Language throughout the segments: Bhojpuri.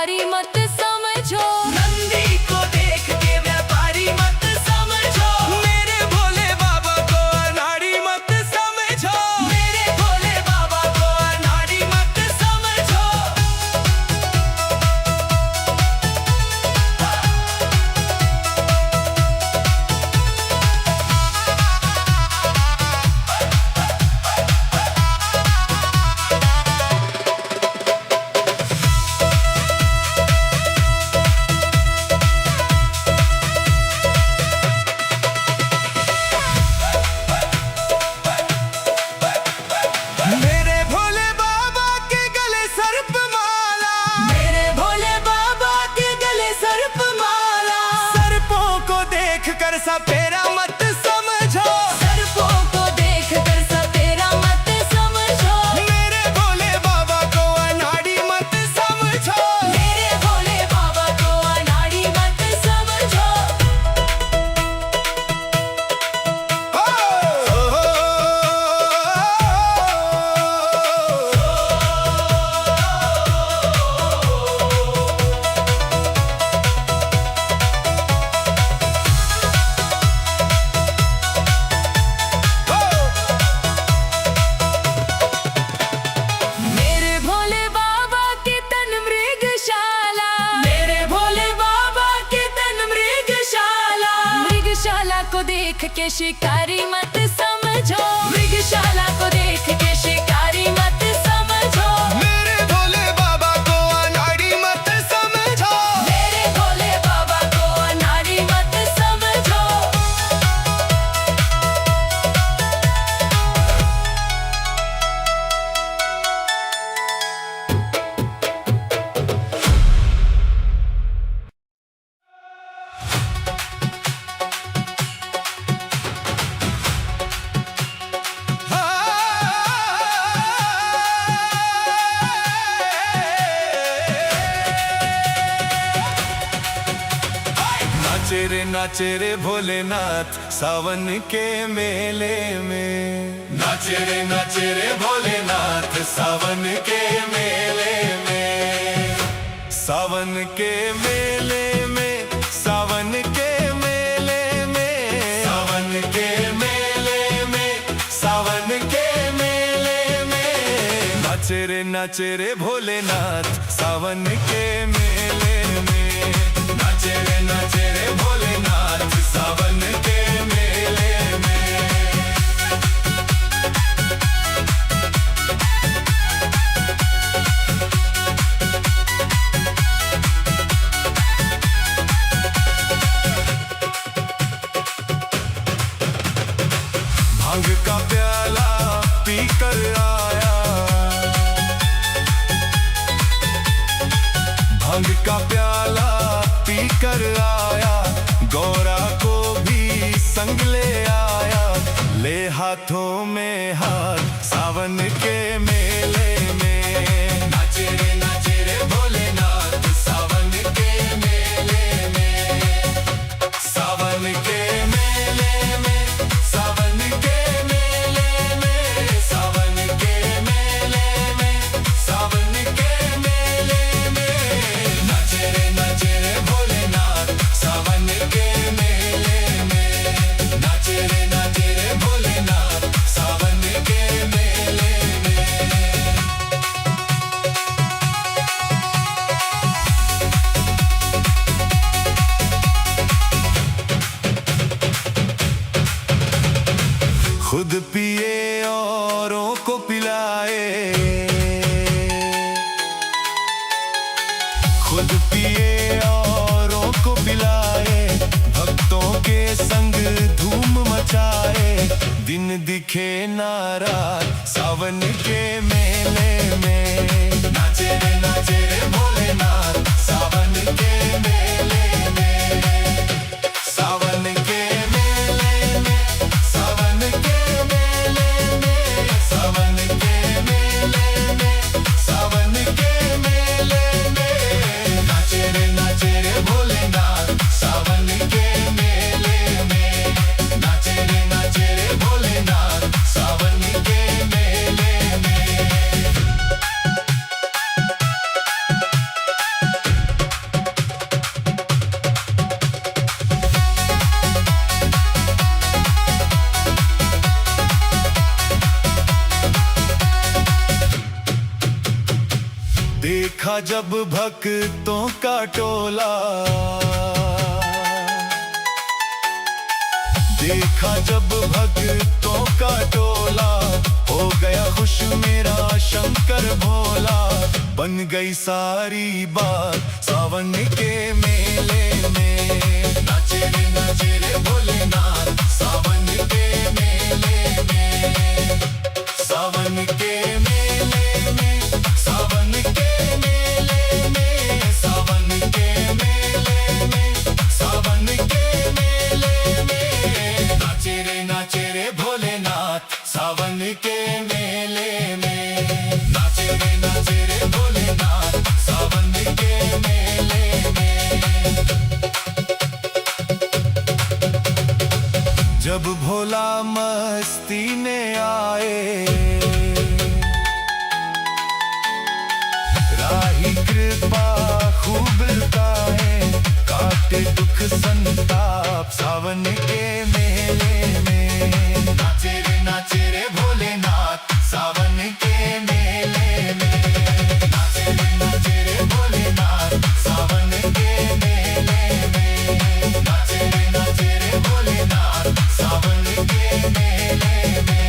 व्यापारी मत समझो। नंदी को देख के व्यापारी मत समझो। मेरे भोले बाबा को अनाड़ी मत समझो। मेरे भोले बाबा को अनाड़ी मत समझो। मेरे भोले बाबा के गले सर्प माला। मेरे भोले बाबा के गले सर्प माला। सर्पों को देख कर सपेरा मत समझो। सर्पों को देख कर सपेरा मत समझो। मेरे भोले बाबा को अनाड़ी मत समझो। मेरे भोले बाबा को अनाड़ी मत समझो। मेरे भोले बाबा के तन मृगशाला। मेरे भोले बाबा के तन मृगशाला। मृगशाला को देख के शिकारी मत समझो। मृगशाला को देख के शिकारी मत समझो। मेरे भोले बाबा को अनाड़ी मत समझो। मेरे भोले बाबा को अनाड़ी मत समझो। नाचे रे भोलेनाथ सावन के मेले में। नाचे रे भोलेनाथ सावन के मेले में। सावन के मेले में। सावन के मेले में। सावन के मेले में। सावन के मेले में। नाचे रे भोलेनाथ सावन के मेले में। नाचे रे भोलेनाथ सावन के मेले में। भांग का प्याला पीकर आया। भांग का प्याला पीकर आया। गौरा को भी संग ले आया। ले हाथों में हाथ सावन के मेले में। नाचे रे भोलेनाथ सावन के मेले में। सावन के मेले में। सावन के मेले में। सावन के मेले में। सावन के मेले में। नाचे रे भोलेनाथ सावन के मेले में। नाचे रे भोलेनाथ सावन के मेले में। जब भक्तों का टोला, देखा जब भक्तों का टोला, हो गया खुश मेरा शंकर भोला। बन गई सारी बात सावन के मेले में, नाचे रे भोलेनाथ सावन के मेले में, सावन के मेले में, सावन के मेले में, सावन के मेले में, सावन के मेले में, नाचे रे भोलेनाथ सावन के मेले में, नाचे रे भोलेनाथ सावन के मेले में। जब भोला मस्ती ने आए, राही कृपा खूब लुटाए, काटे दुख संताप सावन के मेले में, नाचे रे भोलेनाथ सावन के मेले में, नाचे रे भोलेनाथ सावन के मेले में, नाचे रे भोलेनाथ सावन के मेले में।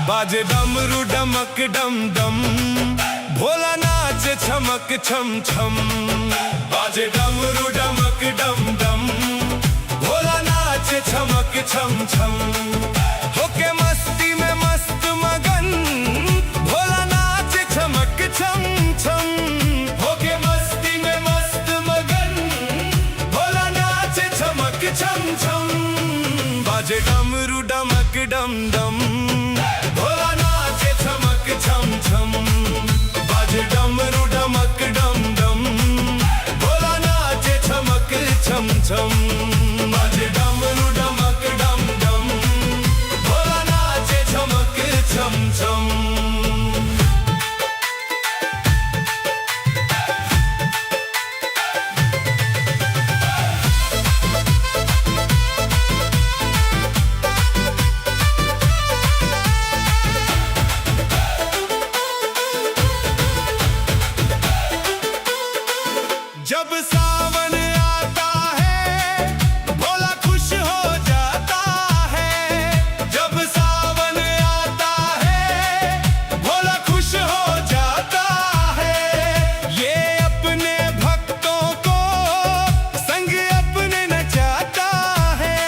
बाजे डमरू डमक डम डम, भोला नाचे छमक छम छम। बाजे डमरू डमक डम डम, भोला नाचे छमक छम छम। होके मस्ती में मस्त मगन, भोला नाचे छमक छम छम। होके मस्ती में मस्त मगन, भोला नाचे छमक छम छम। बाजे डमरू डमक डम डम, भोला नाचे छमक छम छम। बाजे डमरू डमक डम डम, भोला नाचे छमक छम छम। बाजे डमरू डमक डम डम, भोला नाचे छमक छम छम। जब सावन आता है, भोला खुश हो जाता है। जब सावन आता है, भोला खुश हो जाता है। ये अपने भक्तों को संग अपने नचाता है।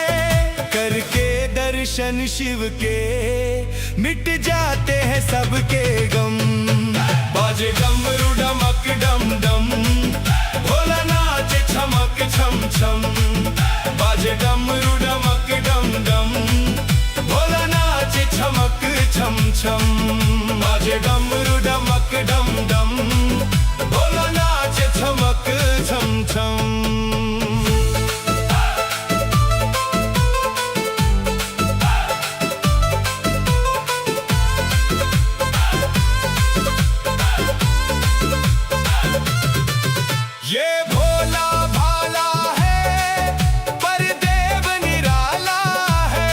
करके दर्शन शिव के मिट जाते हैं सबके गम। बाजे डमरू डमक डम डम, भोला नाचे छमक छम छम। बाजे डमरू डमक डम डम, भोला नाचे छमक छम छम। बाजे डमरू डमक डम डम, भोला नाचे छमक छम छम। ये भोला भाला है, पर देव निराला है।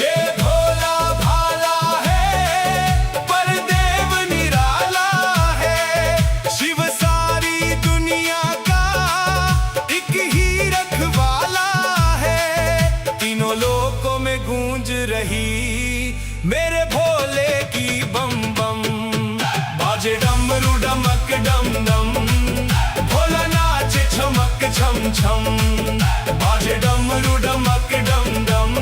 ये भोला भाला है, पर देव निराला है। शिव सारी दुनिया का एक ही रखवाला है। तीनों लोकों में गूंज रही मेरे भोले की बम बम। बाजे डमरू डमक डम डम, भोला नाचे छमक छम छम। बाजे डमरू डमक डम डम,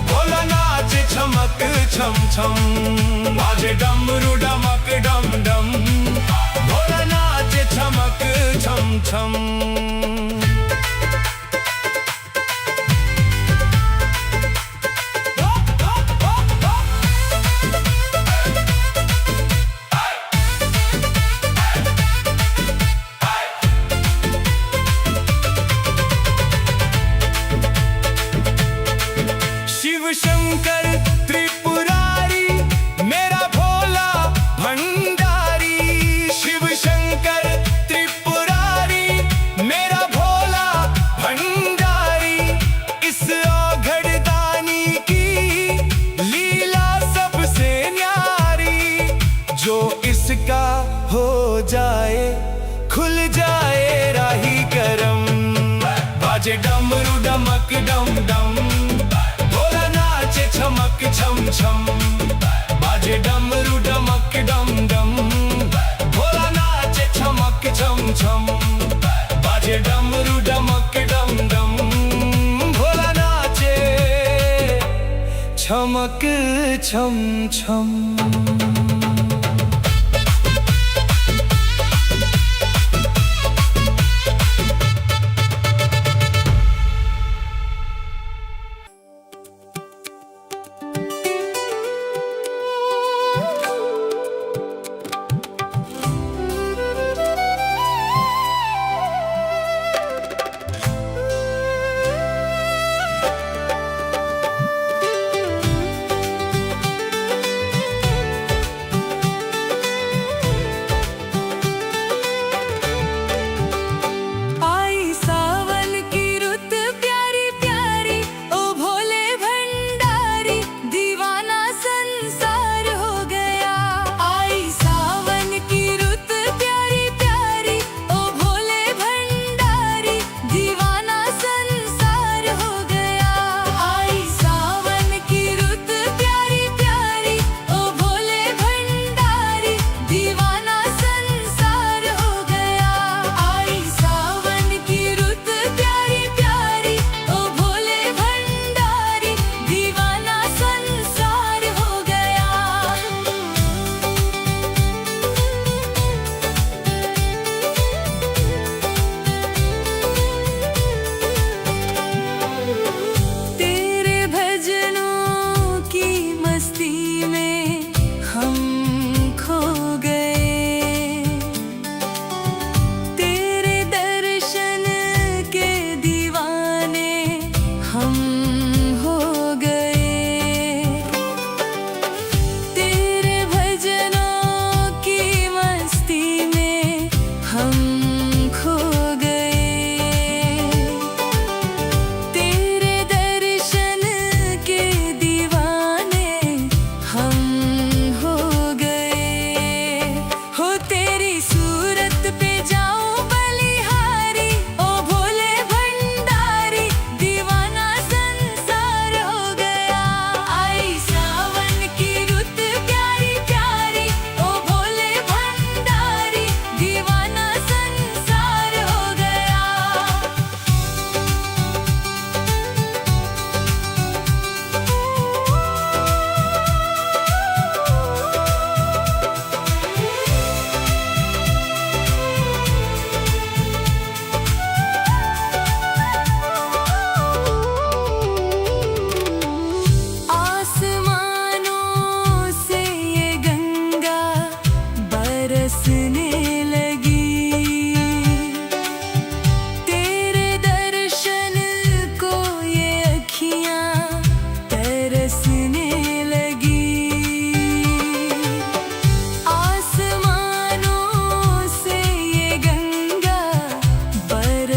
भोला नाचे छमक छम छम। बाजे डमरू डमक डम डम, भोला नाचे छमक छम छम। शिव शंकर त्रिपुरारी, मेरा भोला भंडारी। शिव शंकर त्रिपुरारी, मेरा भोला भंडारी। इस औघड़ दानी की लीला सबसे न्यारी। जो इसका हो जाए, खुल जाए राही करम। बाजे डमरू डमक डम डम, भोला नाचे छमक छम छम। बाजे डमरू डमक डम डम, भोला नाचे छमक छम छम। बाजे डमरू डमक डम डम, भोला नाचे छमक छम छम।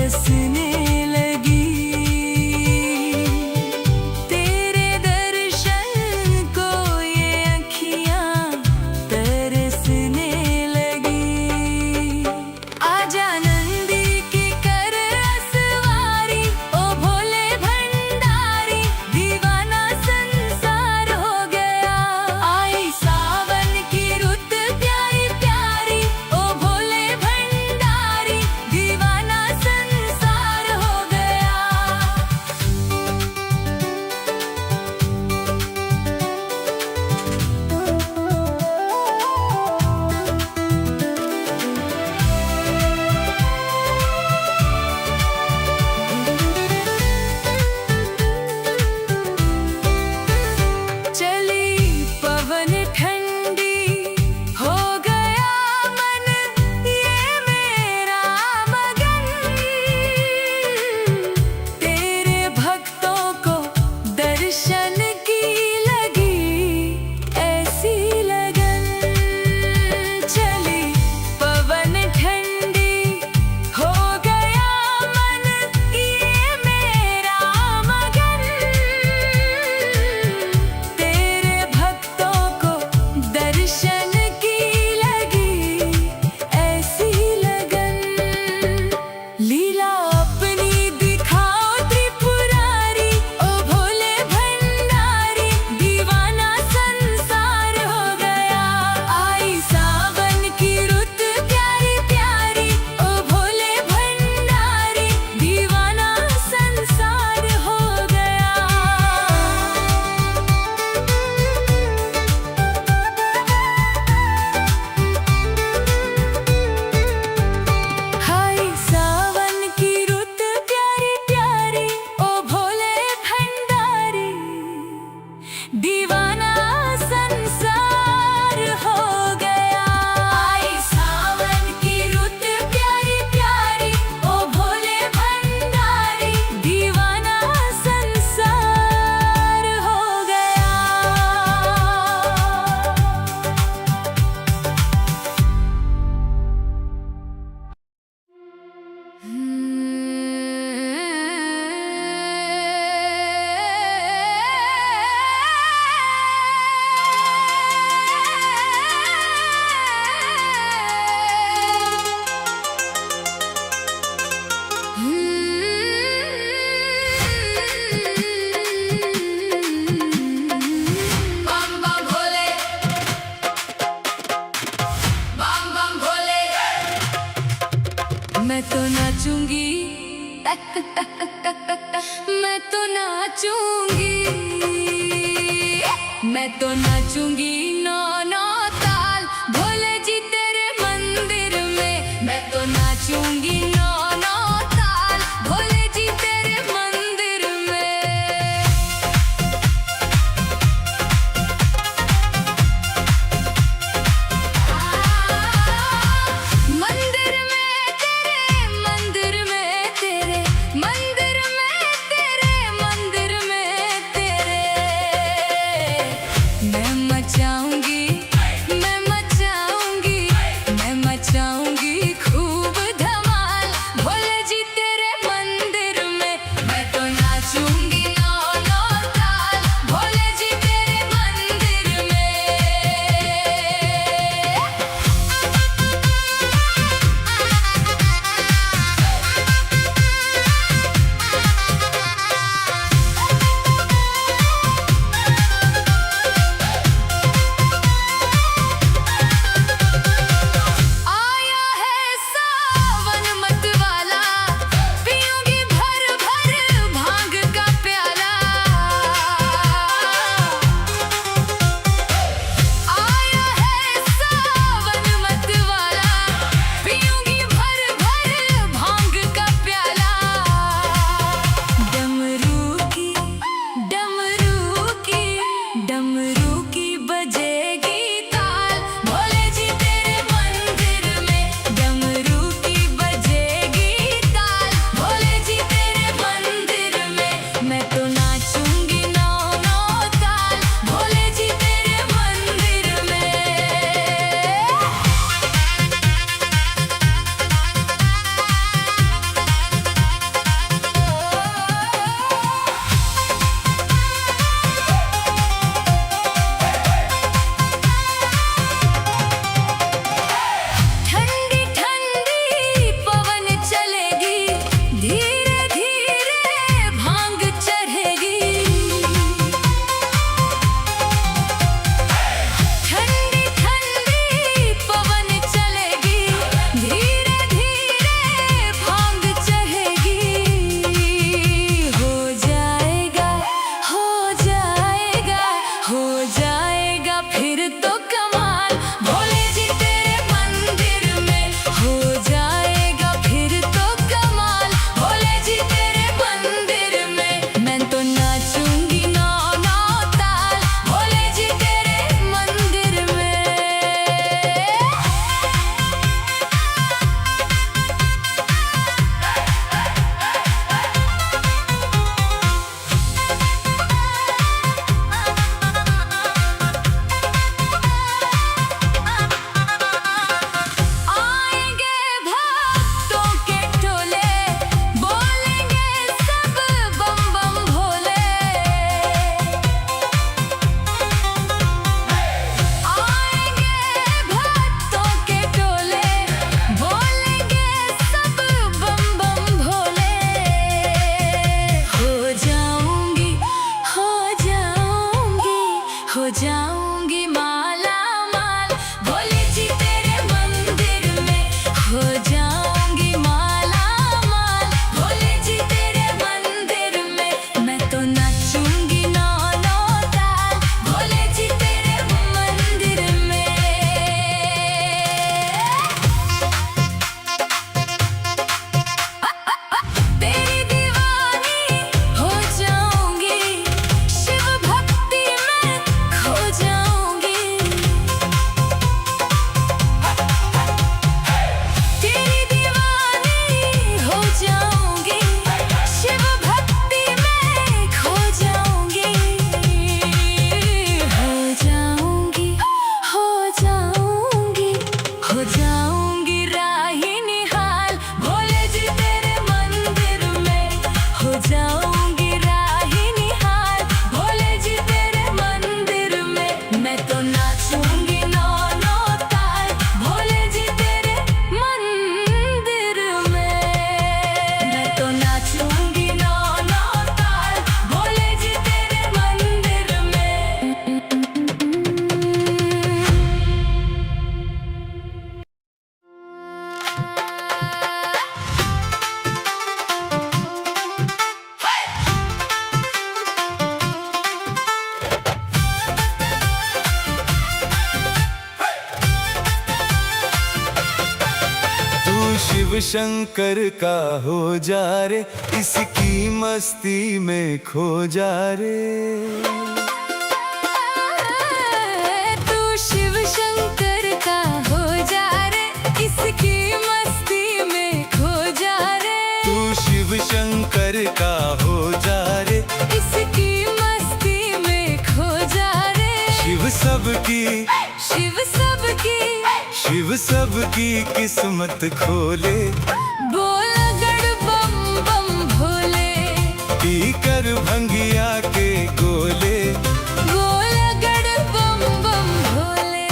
बरसने लगी। तेरे दर्शन को ये अखियाँ तरसने लगी। आजा नंदी की कर असवारी, ओ भोले भंडारी, दीवाना संसार हो गया। आई सावन की रुत प्यारी प्यारी, ओ भोले भंडारी, दीवाना संसार हो गया। चली पवन ठंडी, हो गया मन ये मेरा मगन। तेरे भक्तों को दर्शन की लगी ऐसी लगन। चली पवन ठंडी, हो गया मन ये मेरा मगन। तेरे भक्तों को दर्शन की लगी ऐसी लगन। लीला अपनी दिखाओ त्रिपुरारी, ओ भोले भंडारी, दीवाना संसार हो गया। आई सावन की रुत प्यारी प्यारी, ओ भोले भंडारी, दीवाना संसार हो गया। हाय सावन की रुत प्यारी प्यारी, ओ भोले भंडारी, दीवाना संसार हो गया। आई सावन की रुत प्यारी प्यारी, ओ भोले भंडारी, दीवाना संसार हो गया। बम बम भोले, बम बम भोले। मैं तो नाचूंगी, मैं तो नाचूंगी, मैं तो नाचूंगी नौ नौ ताल भोले जी तेरे मंदिर में। मैं तो नाचूंगी नौ नौ ताल भोले जी तेरे मंदिर में। मंदिर में तेरे, मंदिर में तेरे, मंदिर में तेरे, मंदिर में तेरे। मैं मचाऊं शिव शंकर का हो जा रे, इसकी मस्ती में खो जा रे। तू शिव शंकर का हो जा रे, इसकी मस्ती में खो जा रे। तू शिव शंकर का हो जा रे, इसकी मस्ती में खो जा रे। शिव सबकी, शिव सबकी, शिव सबकी किस्मत खोले। बोल गड़ बम बम भोले, पी कर भंगिया के गोले। बोल गड़ बम बम भोले।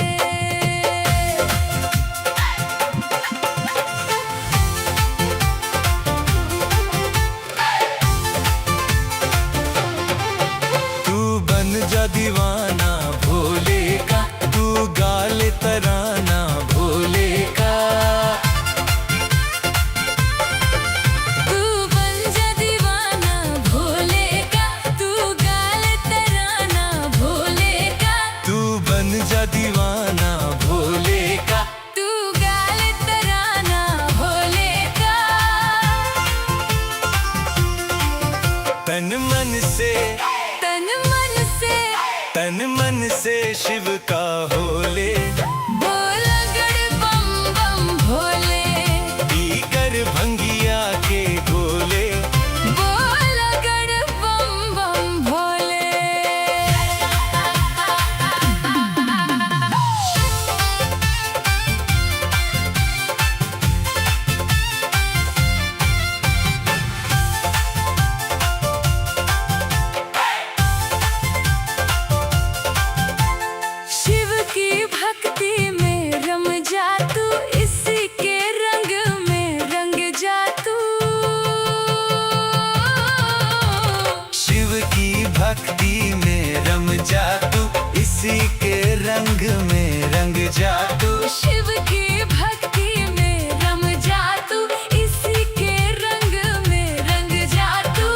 तू बन जा दीवाना भोले का, तू गाले तराना भोले का। तू बन जा दीवाना भोले का, तू गाल तराना भोले का। तू बन जा दीवाना भोले का। तू गाल तराना भोले का। तन मन से, तन मन से, तन मन से शिव का होले। बोल गड़ बम बम भोले, पी कर भंगिया के गोले। बोल गड़ बम बम भोले। शिव की भक्ति में रम जा तू, इसी के रंग में रंग जा तू। शिव की भक्ति में रम जा तू, इसी के रंग में रंग जा तू। शिव की भक्ति में रम जा तू, इसी के रंग में रंग जा तू।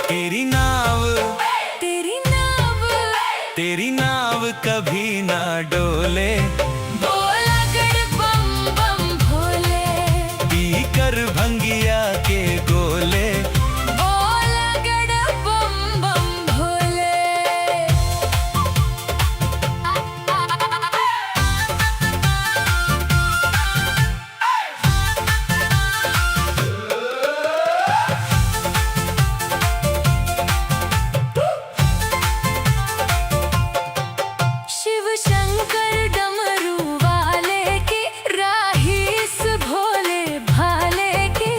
तेरी नाव, तेरी नाव, तेरी नाव कभी ना डोले। बोल गड़ बम बम भोले, पी कर भंगिया के गोले। बोल गड़ बम बम भोले। शिव शंकर डमरू वाले की, राहीस भोले भाले की।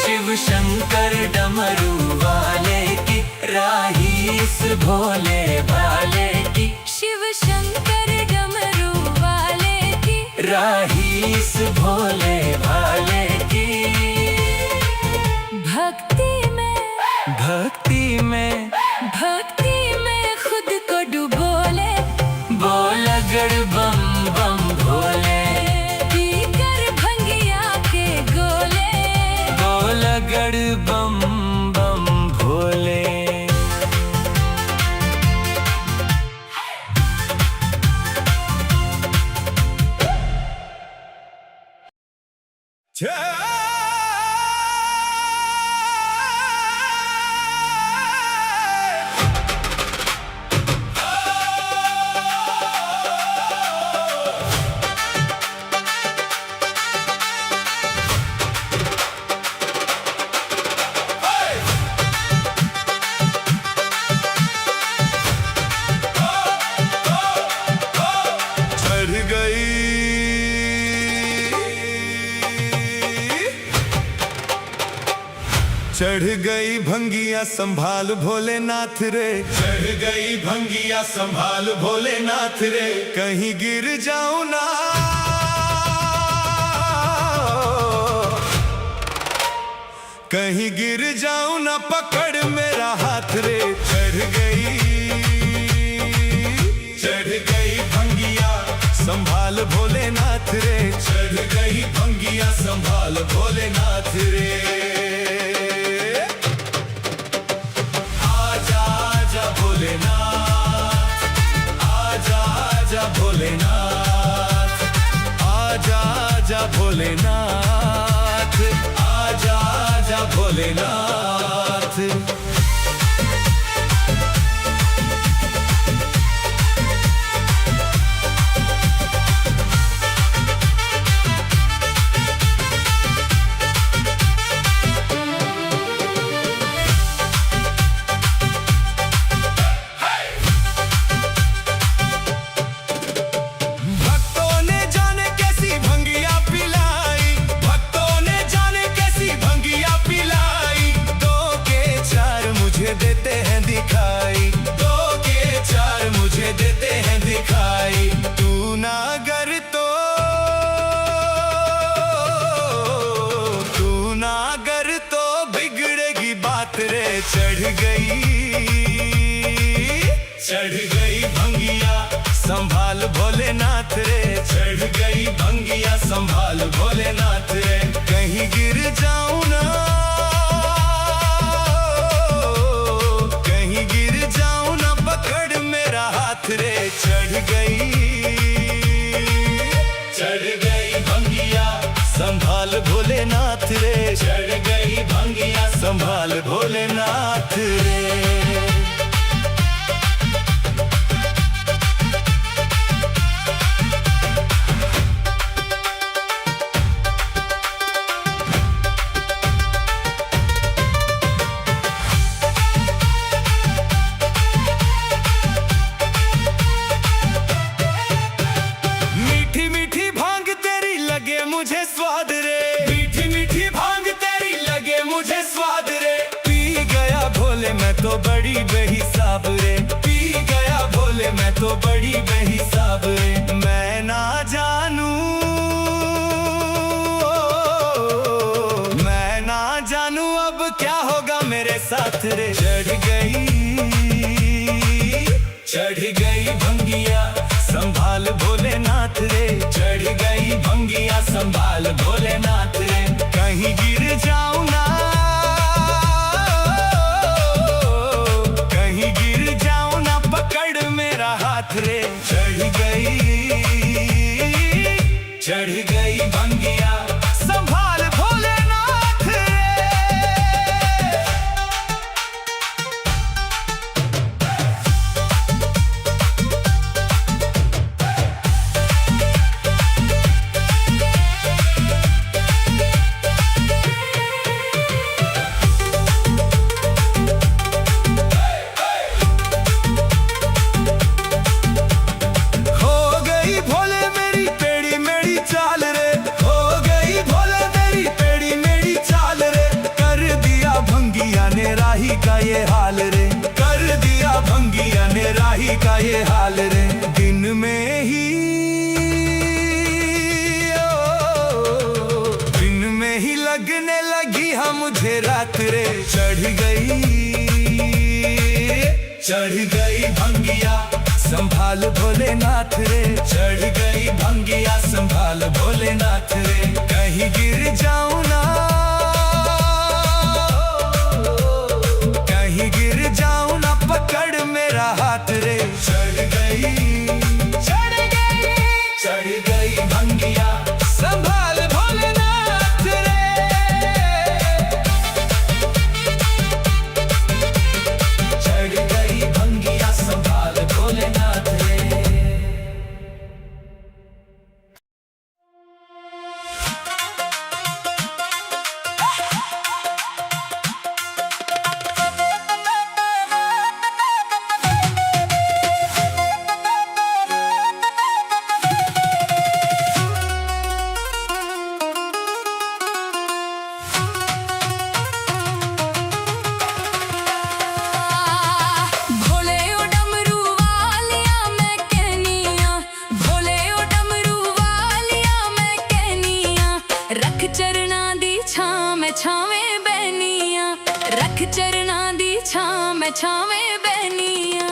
शिव शंकर डमरू वाले की, राहीस भोले भाले की। शिव शंकर डमरू वाले की, राहीस भोले भाले की। भक्ति में, भक्ति में, भक्ति में खुद को डुबोले। बोल गड़ बम बम भोले। पी कर भंगिया के गोले। बोल गड़ बम बम भोले। चढ़ गई भंगिया संभाल भोलेनाथ रे। चढ़ गई भंगिया संभाल भोलेनाथ रे। कहीं गिर जाऊं ना, कहीं गिर जाऊं ना, पकड़ मेरा हाथ रे। चढ़ गई भंगिया संभाल भोलेनाथ रे। चढ़ गई भंगिया संभाल भोलेनाथ रे। आजा आजा भोलेनाथ, आजा आजा भोलेनाथ। भोलेनाथ, आजा आजा भोलेनाथ। भक्तों ने जाने कैसी भंगिया पिलाई, भक्तों ने जाने कैसी भंगिया पिलाई। दो के चार मुझे देते हैं दिखाई, दो के चार मुझे देते हैं दिखाई। तू ना गर तो, तू ना गर तो बिगड़ेगी बात रे। चढ़ गई भंगिया संभाल भोलेनाथ रे, चढ़ गई भंगिया संभाल भोलेनाथ रे। कहीं गिर जाऊं ना, कहीं गिर जाऊं ना, पकड़ मेरा हाथ रे। चढ़ गई भंगिया संभाल भोलेनाथ रे, चढ़ गई भंगिया संभाल भोलेनाथ रे। मीठी मीठी भांग तेरी लगे मुझे स्वाद रे, मीठी मीठी भांग तेरी लगे मुझे स्वाद रे। पी गया भोले मैं तो बड़ी बेहिसाब रे, पी गया भोले मैं तो बड़ी बेहिसाब रे। मैं ना जानू, मैं ना जानू अब क्या होगा मेरे साथ रे। चढ़ गई भंगिया संभाल भोलेनाथ रे, चढ़ गई भंगिया संभाल भोलेनाथ रे। कहीं गिर जाऊं ना, कहीं गिर जाऊं ना, पकड़ मेरा हाथ रे। चढ़ गई भंगिया संभाल भोलेनाथ रे। राही का ये हाल रे, कर दिया भंगिया ने राही का ये हाल रे। दिन में ही दिन में ही लगने लगी हाँ मुझे रात रे। चढ़ गई भंगिया संभाल भोलेनाथ रे, चढ़ गई भंगिया संभाल भोलेनाथ रे। कहीं गिर जाऊं ना, कहीं गिर जाऊं ना, पकड़ मेरा हाथ रे। चढ़ गई भंगिया संभाल भोलेनाथ रे। चढ़ गई भंगिया संभाल भोलेनाथ रे। चरना दी छां मैं छावें बहनिया।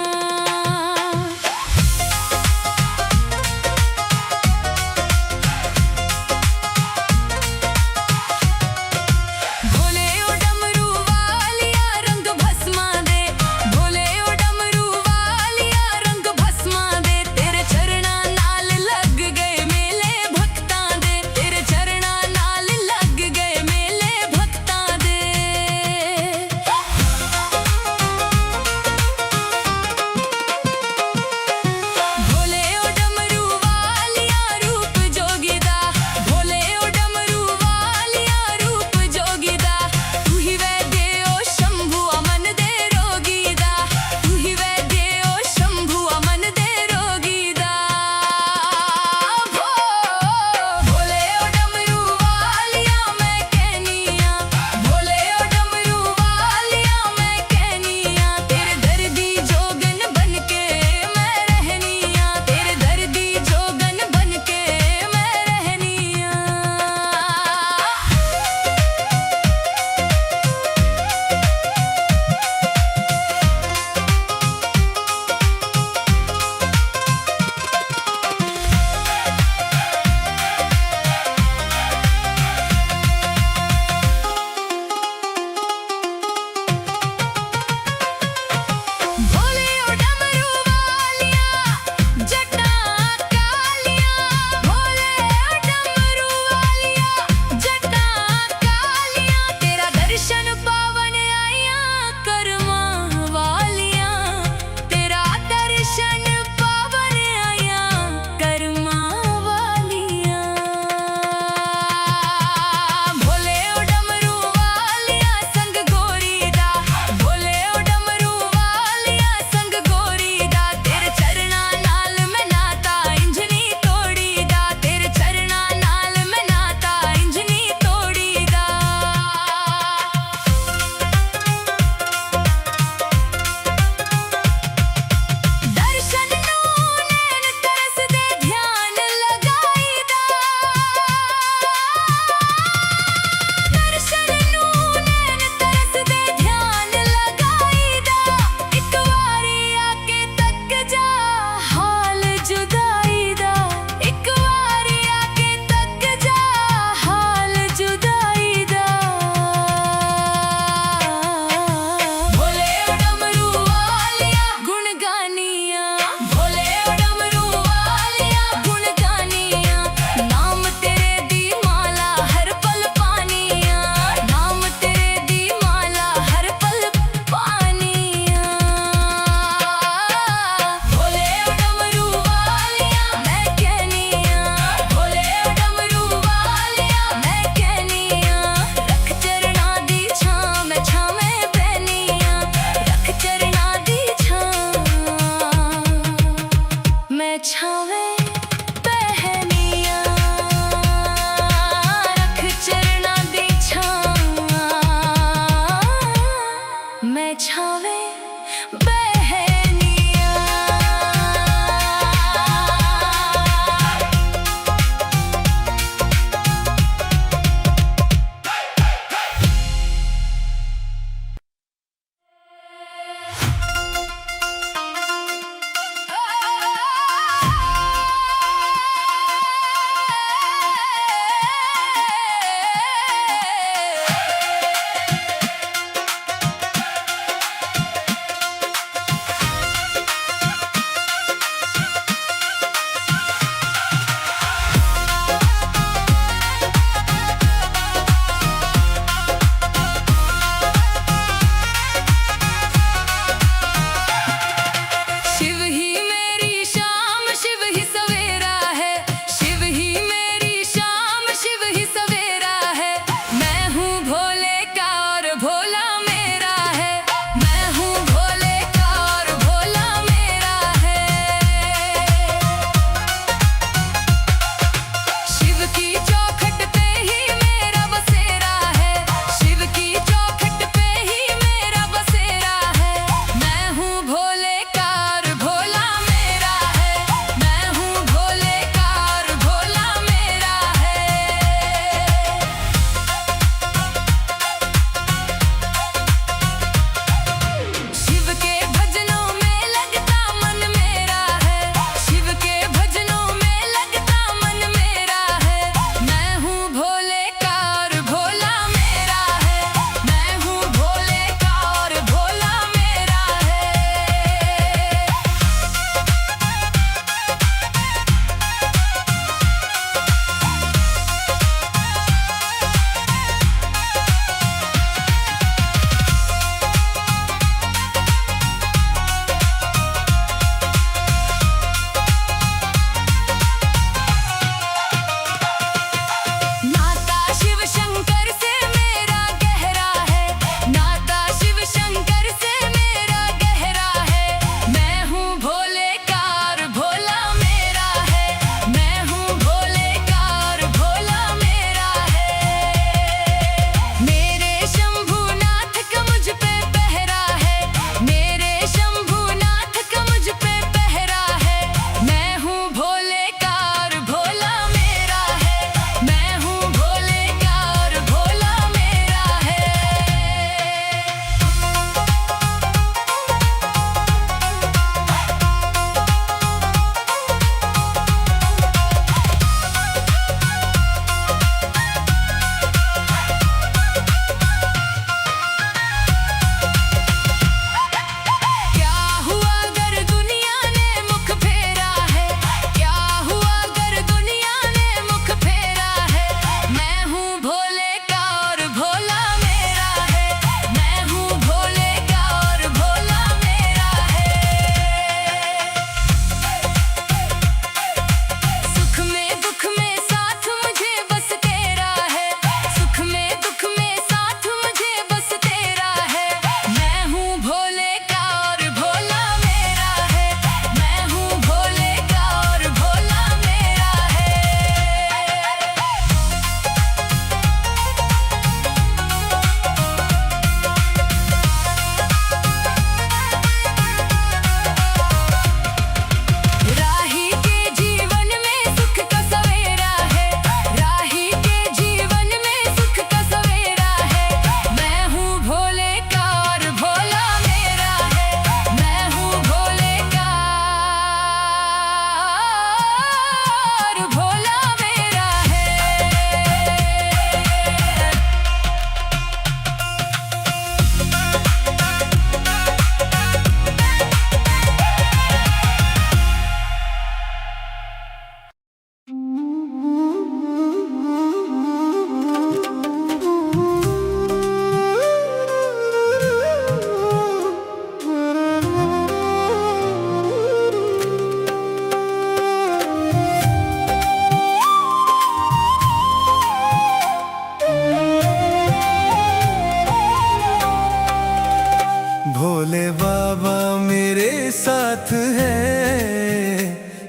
भोले ओ डमरू वालिया रंग भस्मा दे, भोले ओ डमरू वालिया रंग भस्मा दे। तेरे चरणा नाल लग गए मेले भक्तां दे, तेरे चरणा नाल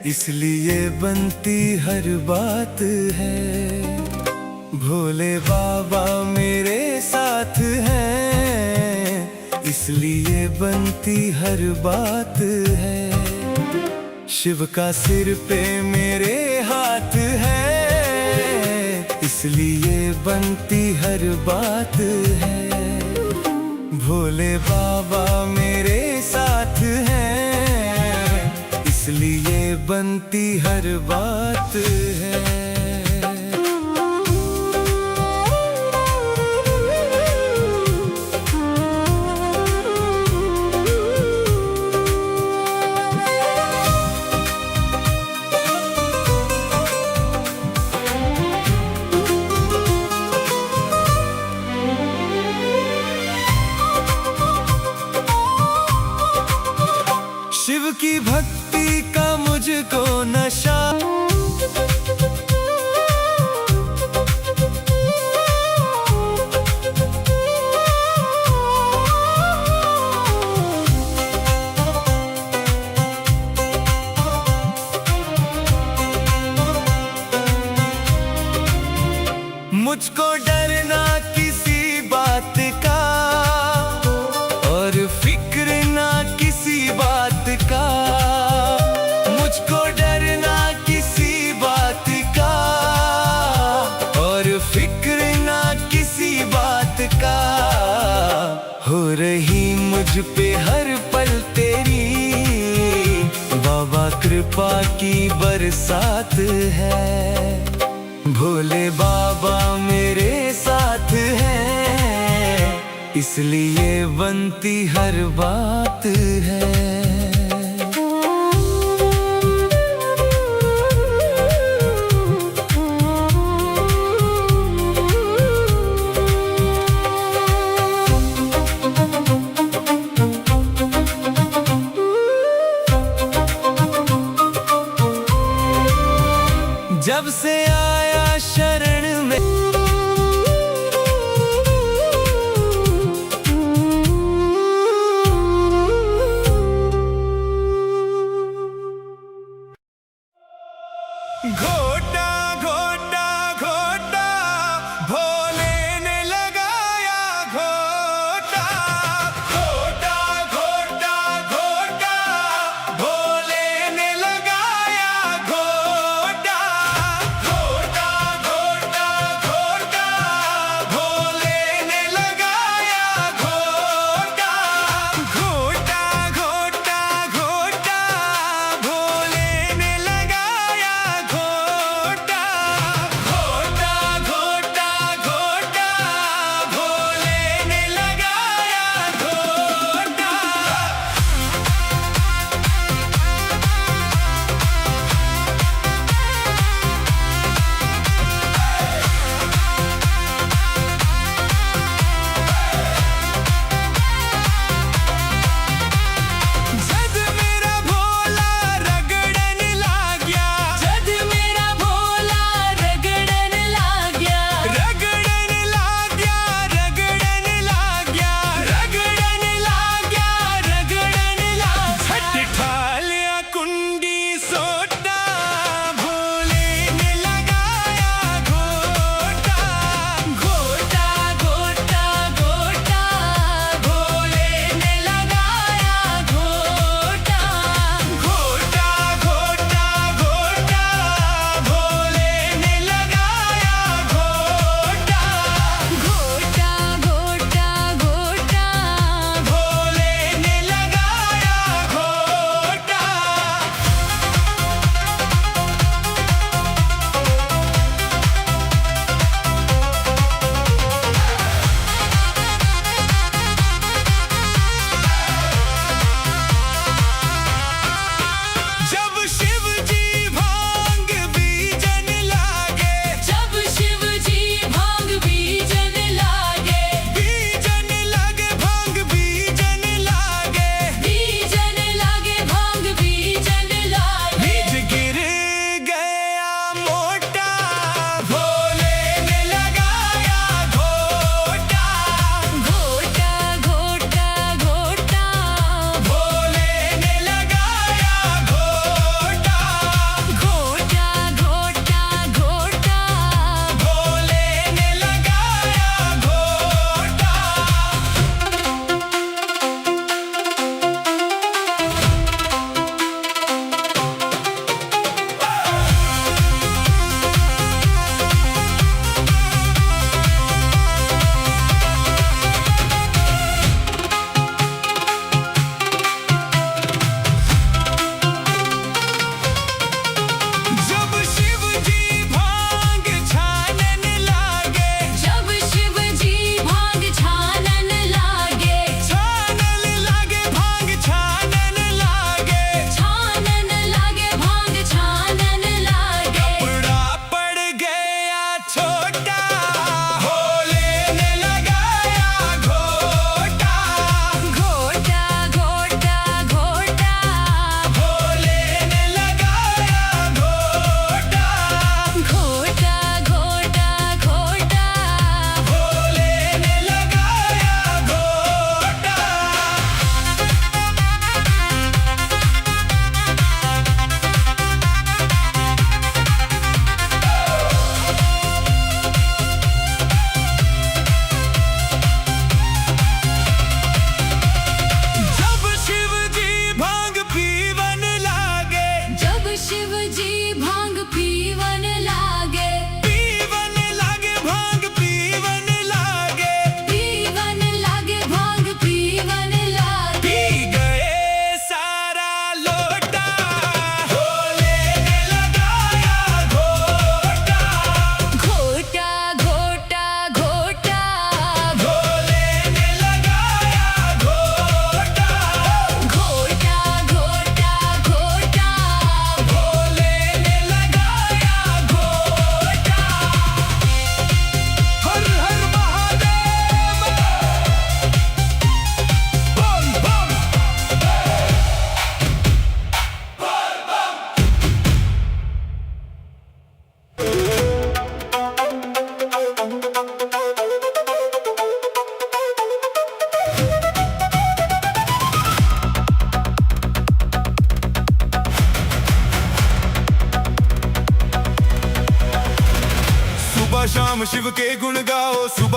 इसलिए बनती हर बात है। भोले बाबा मेरे साथ हैं, इसलिए बनती हर बात है। शिव का सिर पे मेरे हाथ है, इसलिए बनती हर बात है। भोले बाबा मेरे साथ हैं, इसलिए बनती हर बात है। शिव की भक्ति का मुझको नशा, मुझको डरना किसी बात का और फिक्र ना किसी बात का। मुझको डरना किसी बात का और फिक्र ना किसी बात का। हो रही मुझ पे हर पल तेरी बाबा कृपा की बरसात है। भोले बाबा मेरे साथ हैं, इसलिए बनती हर बात है। जब से आया शरण में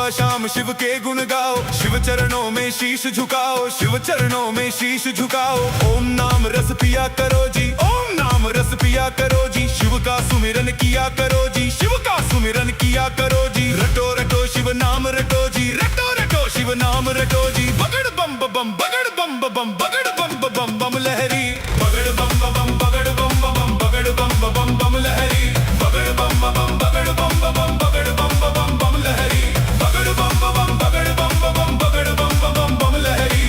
सुबह शाम शिव के गुण गाओ, शिव चरणों में शीश झुकाओ, शिव चरणों में शीश झुकाओ। ओम नाम रस पिया करो जी, ओम नाम रस पिया करो जी, शिव का सुमिरन किया करो जी, शिव का सुमिरन किया करो जी। रटो रटो शिव नाम रटो जी, रटो रटो शिव नाम रटो जी। बगड़ बम बम बगड़ बम बम बगड़ बम बम बम लहरी, बगड़ बम बम बगड़ बम बम बगड़ बम बम बम लहरी, बगड़ बम बम बगड़ बम बम बगड़ बम बम बम लहरी, बगड़ बम बम बगड़ बम बम बगड़ बम बम बम लहरी।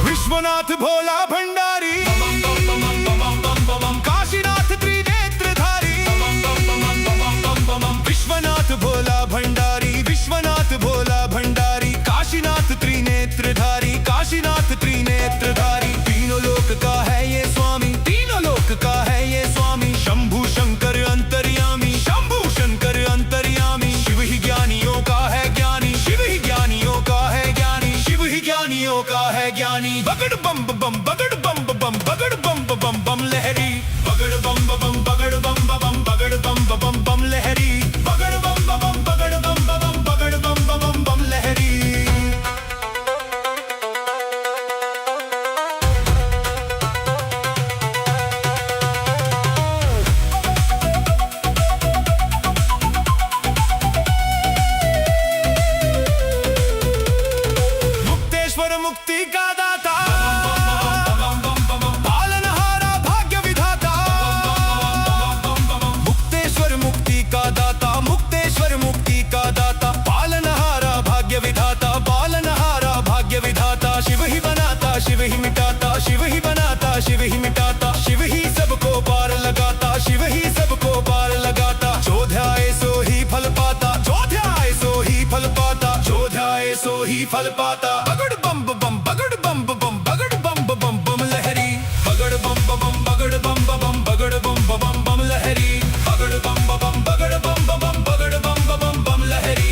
विश्वनाथ भोला भंडारी, काशीनाथ त्रिनेत्रधारी, विश्वनाथ भोला भंडारी, विश्वनाथ भोला भंडारी, काशीनाथ त्रिनेत्रधारी, काशीनाथ त्रिनेत्रधारी। तीनों लोक का है ये स्वामी, तीनों लोक का है ये स्वामी, शंभु शंकर अंतर्यामी, शंभु शंकर अंतर्यामी। शिव ही ज्ञानियों का है ज्ञानी, शिव ही ज्ञानियों का है ज्ञानी, शिव ही ज्ञानियों का है ज्ञानी। बगड़ बम बम बगड़ बम बम बगड़ बम बम बम लहरी, बगड़ बम बम बगड़ बम बम बगड़ बम बम बम लहरी, बगड़ बम बम बगड़ बम बम बगड़ बम बम बम लहरी। मुक्तेश्वर मुक्ति का दाता, पालनहारा भाग्य विधाता, मुक्तेश्वर मुक्ति का दाता, मुक्तेश्वर मुक्ति का दाता, पालनहारा भाग्य विधाता, पालनहारा भाग्य विधाता। शिव ही बनाता, शिव ही मिटाता, शिव ही बनाता, शिव ही मिटाता, शिव ही सबको पार लगाता, शिव ही सबको पार लगाता। जो ध्याए सो ही फल पाता, जो ध्याए सो ही फल पाता, जो ध्याए सो ही फल पाता। बगड़ बम बम बगड़ बम बम बगड़ बम बम बम लहरी, बगड़ बम बम बगड़ बम बम बगड़ बम बम बम लहरी, बगड़ बम बम बगड़ बम बम बगड़ बम बम बम लहरी।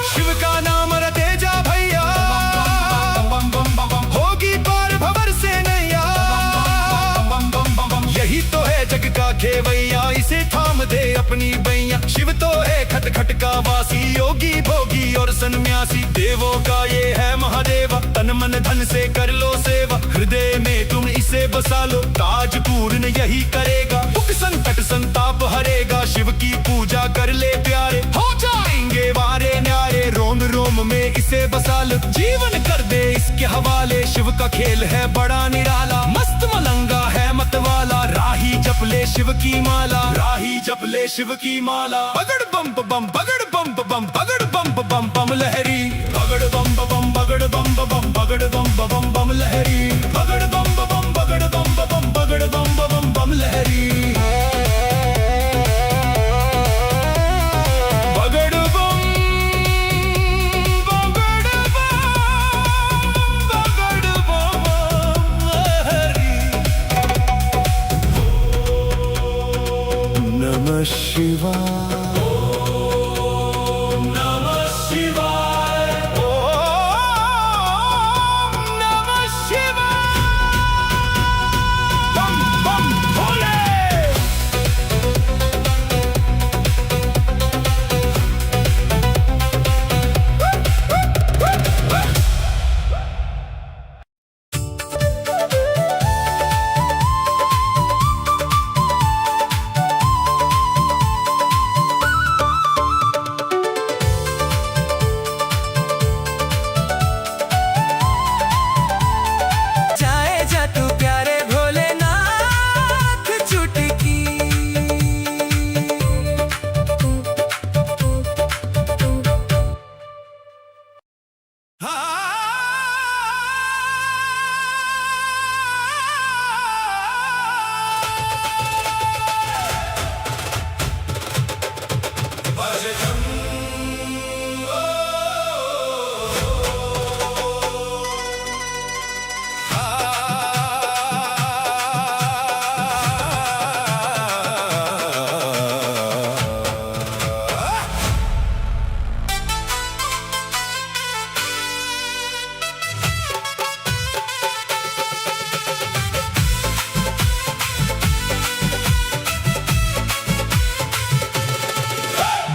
शिव का नाम रटे जा भैया, होगी पार भंवर से नैया। यही तो है जग का खेवैया, इसे थाम दे अपनी बैया। शिव तो है खट खट का वासी, योगी भोगी और सन्यासी। देवों का ये है महादेवा, तन मन धन से कर लो सेवा। हृदय में तुम इसे बसा लो, ताज पूर्ण यही करेगा। दुख संकट संताप हरेगा, शिव की पूजा कर ले प्यारे, हो जाएंगे वारे न्यारे। रोम रोम में इसे बसा लो, जीवन कर दे इसके हवाले। शिव का खेल है बड़ा निराला, मस्त मलंगा है मतवाला। राही जप ले शिव की माला, राही जप ले शिव की माला। बगड़ बम बम बगड़ बम बम बगड़ बम बम बम लहरी, बगड़ बम बम बगड़ बम बम बगड़ बम बम बम लहरी, बगड़ बम बम बगड़ बम बम बगड़ बम बम बम लहरी। नमः शिवाय, ओम नमः शिवाय, ओम नमः शिवाय। बम बम भोले।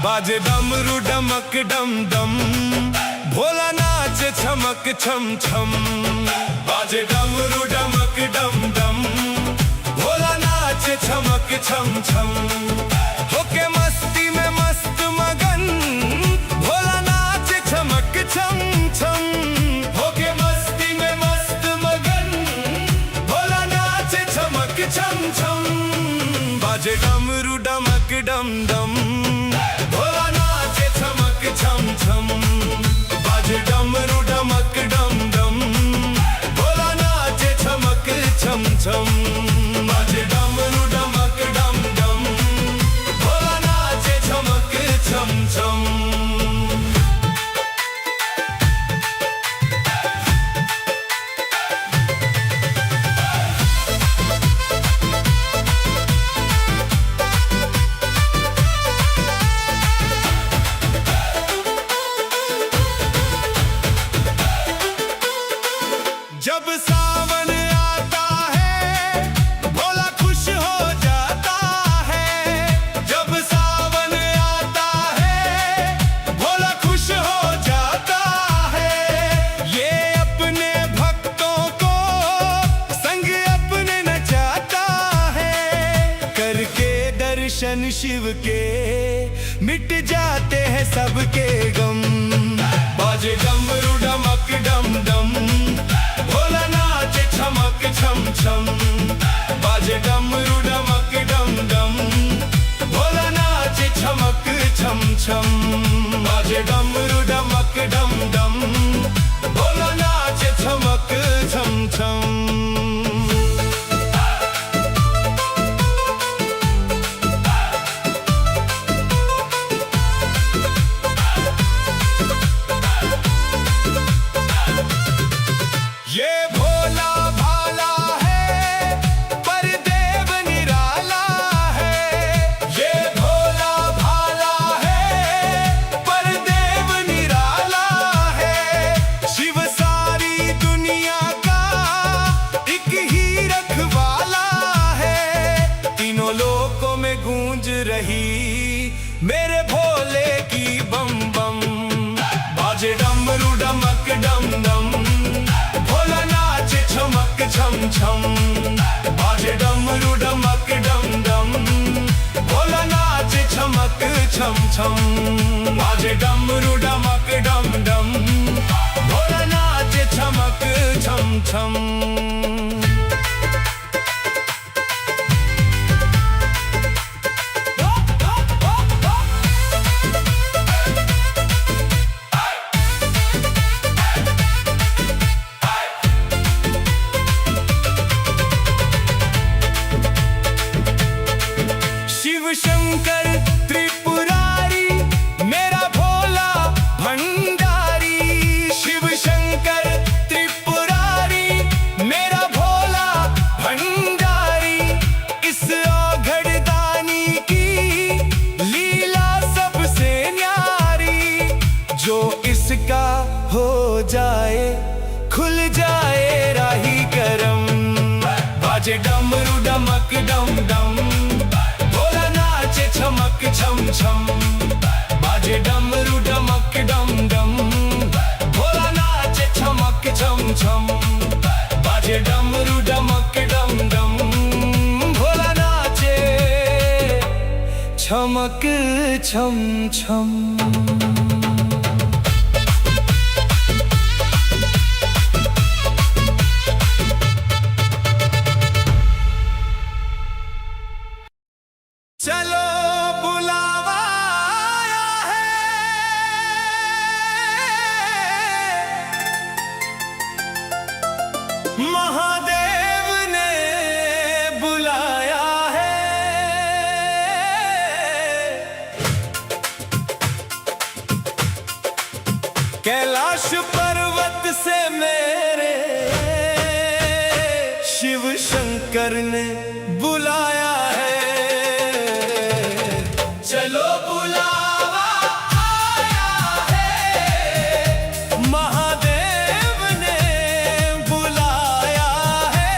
बाजे डमरू डमक डम डम, भोला नाचे छमक छम छम। बाजे डमरू डमक डम डम, भोला नाचे छमक छम छम। होके मस्ती में मस्त मगन, भोला नाचे छमक छम छम। होके मस्ती में मस्त मगन, भोला नाचे छमक छम छम। बाजे डमरू डमक डम डम, भोला नाचे छमक छम छम। बाजे डमरू डमक डम डम, भोला नाचे छमक छम छम। बाजे डमरू डमक डम डम, भोला नाचे छमक छम छम। जब सावन आता है, भोला खुश हो जाता है। जब सावन आता है, भोला खुश हो जाता है। ये अपने भक्तों को संग अपने नचाता है। करके दर्शन शिव के मिट जाते हैं सबके गम। बाजे डमरू डमक डम डम, भोला नाचे छमक छम छम। बाजे डमरू डमक डम डम, भोला नाचे छमक छम छम। बाजे डमरू डमक डम डम, भोला नाचे छमक छम छम। ये भोला भाला है, पर देव निराला है। ये भोला भाला है, पर देव निराला है। शिव सारी दुनिया का एक ही रखवाला है। तीनों लोकों में गूंज रही मेरे भोले की बम बम। बाजे डमरू डमक डम डम, भोला नाचे छमक छम छम। बाजे डमरू डमक डम डम, भोला नाचे छमक छम छम। बाजे डमरू डमक डम डम, भोला नाचे छमक छम छम। शिव शंकर त्रिपुरारी, मेरा भोला भंडारी। शिव शंकर त्रिपुरारी, मेरा भोला भंडारी। इस औघड़ दानी की लीला सबसे न्यारी। जो इसका हो जाए, खुल जाए राही करम। बाजे डमरू डमक डम डम, भोला नाचे छमक छम छम। बाजे डमरू डमक डम डम, भोला नाचे छमक छम छम। बाजे डमरू डमक डम डम, भोला नाचे छमक छम छम। चलो बुलावा आया है, महादेव ने बुलाया है। कैलाश पर्वत से मेरे शिव शंकर ने बुलाया है। चलो बुलावा आया है, महादेव ने बुलाया है।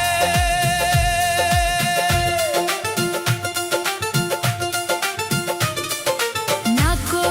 ना को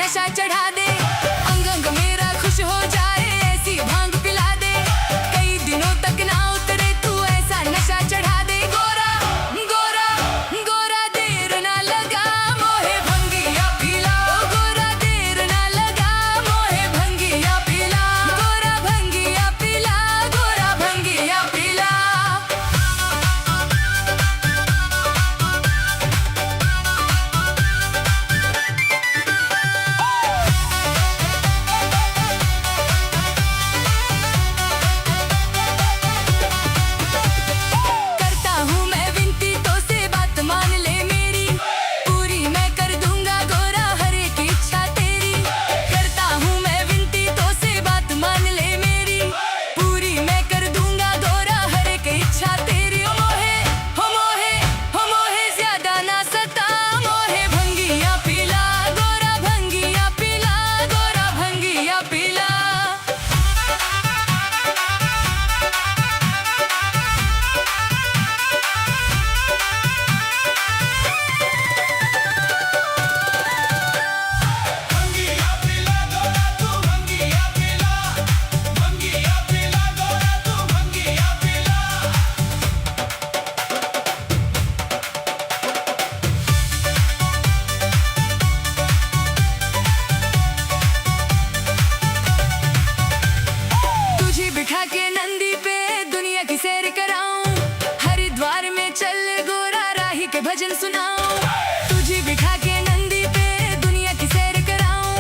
नशा चढ़ा दे, अंग अंग मेरा खुश हो जाए, ऐसी भांग पिला दे, कई दिनों तक ना उतरे तू ऐसा नशा चढ़ा दे। गोरा गोरा गोरा देर ना लगा मोहे भंगिया पिला, ओ गोरा देर ना लगा मोहे भंगिया पिला, गोरा भंगिया पिला, गोरा भंगिया पिला। करता हूँ मैं विनती तो से बात मान ले मेरी, पूरी मैं कर दूंगा गोरा हर एक इच्छा तेरी। करता हूँ मैं विनती तो से बात मान ले मेरी, पूरी मैं कर दूंगा गोरा हर एक इच्छा तेरी। ओ मोहे हो मोहे हो मोहे ज्यादा ना सता मोहे भंगिया पिला, गोरा भंगिया पिला, गोरा भंगिया पिला। भंगिया पिला गोरा तू भंगिया पिला, भंगिया पिला गोरा तू भंगिया पिला। तुझे बिठा के नंदी पे दुनिया की सैर कराऊं, हरिद्वार में चल गोरा राही के भजन सुनाऊं। तुझे बिठा के नंदी पे दुनिया की सैर कराऊं,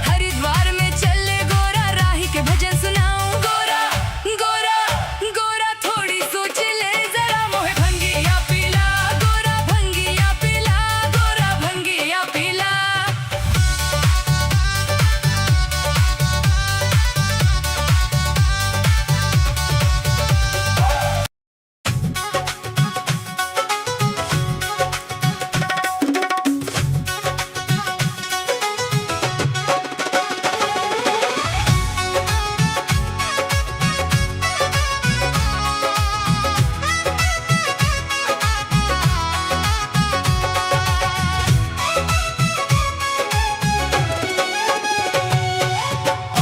हरिद्वार में चल गोरा राही के भजन सुनाऊं। गोरा गोरा गोरा थोड़ी सोच ले जरा मोहे भंगिया पिला, गोरा भंगिया पिला, गोरा भंगिया पिला।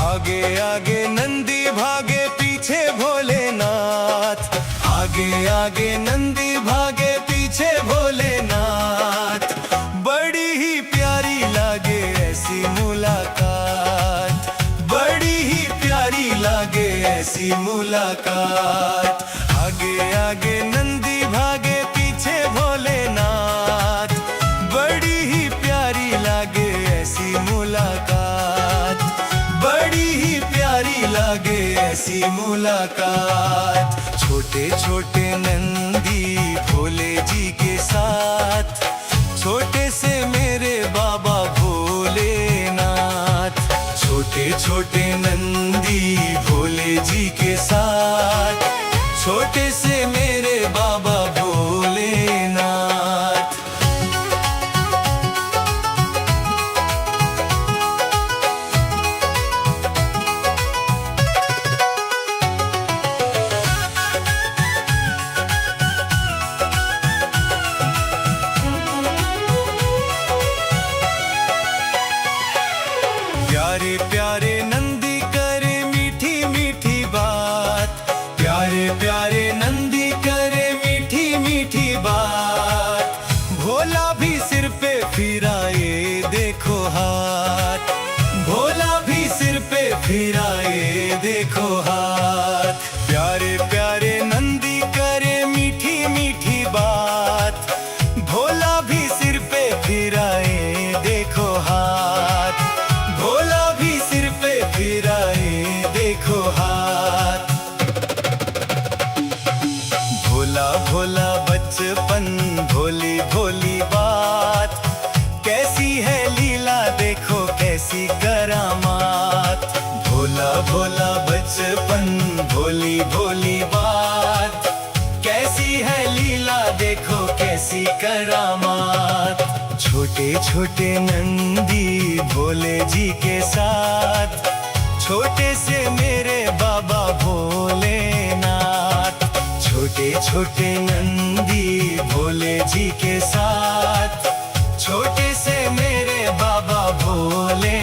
आगे आगे नंदी भागे पीछे भोलेनाथ, आगे आगे नंदी भागे पीछे भोलेनाथ। बड़ी ही प्यारी लागे ऐसी मुलाकात, बड़ी ही प्यारी लागे ऐसी मुलाकात। आगे आगे नंदी भागे पीछे भोलेनाथ, बड़ी ही प्यारी लागे ऐसी मुलाकात, बड़ी ही प्यारी लागे ऐसी मुलाकात। छोटे छोटे नंदी भोले जी के साथ, छोटे से मेरे बाबा भोलेनाथ। छोटे छोटे नंदी भोले जी के साथ, छोटे से मेरे बाबा भोलेनाथ। प्यारे प्यारे नंदी करे मीठी मीठी बात, प्यारे प्यारे नंदी करे मीठी मीठी बात। भोला भी सिर पे फिराए देखो हाथ, भोला भी सिर पे फिराए देखो हाथ। प्यारे प्यारे नंदी करे मीठी मीठी बात, भोला भी सिर पे फिराए देखो हाथ, भोला भी सिर पे फिराए देखो हाथ। भोला भोला बचपन भोली भोली बात, कैसी है लीला देखो कैसी करामात। भोला भोला बचपन भोली भोली बात, कैसी है लीला देखो कैसी करामात। छोटे छोटे नंदी भोले जी के साथ, छोटे से मेरे बाबा भोलेनाथ। छोटे छोटे नंदी भोले जी के साथ, छोटे से मेरे बाबा भोले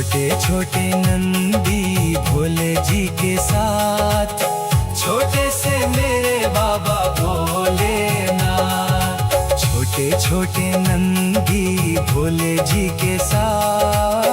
छोटे छोटे नंदी भोले जी के साथ, छोटे से मेरे बाबा भोलेनाथ। छोटे छोटे नंदी भोले जी के साथ,